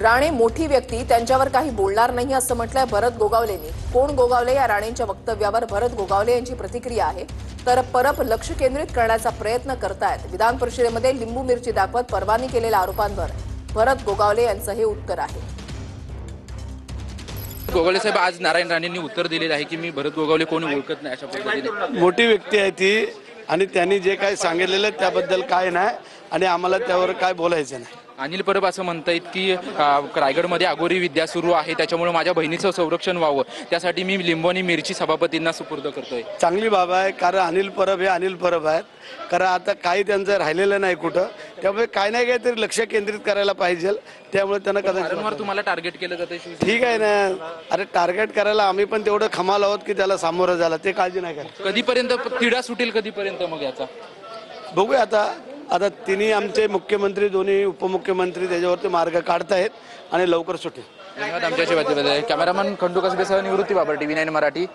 राणे मोठी व्यक्ती, त्यांच्यावर काही बोलणार नाही असं म्हटलंय भरत गोगावलेंनी। कोण गोगावले या राणेंच्या वक्तव्यावर भरत गोगावले यांची प्रतिक्रिया आहे। तर परब लक्ष केंद्रित करण्याचा प्रयत्न करतायत। विधान परिषदेमध्ये लिंबू मिरची दाखवत परवानगी केलेल्या आरोपांवर भरत गोगावले यांचं हे उत्तर आहे। गोगावले साहेब, आज नारायण राणेंनी उत्तर दिलेलं आहे की मी भरत गोगावले कोण ओळखत नाही, अशा पद्धतीने मोठी व्यक्ती आहे ती आणि त्यांनी जे काही सांगितलेलं त्याबद्दल काय नाही आणि आम्हाला त्यावर काय बोलायचं नाही। अनिल परब असं म्हणतायत की रायगडमध्ये अघोरी विद्या सुरू आहे, त्याच्यामुळे माझ्या बहिणीचं संरक्षण व्हावं, त्यासाठी मी लिंबू आणि मिरची सभापतींना सुपूर्द करतोय। चांगली बाब आहे, कारण अनिल परब हे अनिल परब आहेत, कारण आता काही त्यांचं राहिलेलं नाही कुठं, त्यामुळे काय नाही काय तरी लक्ष केंद्रित करायला पाहिजे। त्यामुळे त्यांना वारंवार तुम्हाला टार्गेट केलं जातं। ठीक आहे ना, अरे टार्गेट करायला आम्ही पण तेवढं खमाल आहोत की त्याला सामोरं झाला, ते काळजी नाही करा। कधीपर्यंत तिढा सुटेल, कधीपर्यंत मग याचा बघूया आता तिन्ही आमचे मुख्यमंत्री, दोन्ही उपमुख्यमंत्री त्याच्यावरती मार्ग काढतायत आणि लवकर सुटेल। धन्यवाद आमच्याशी बातचीत. कॅमेरामन खंडू कसबेसह निवृत्ती बाबर, TV9 मराठी।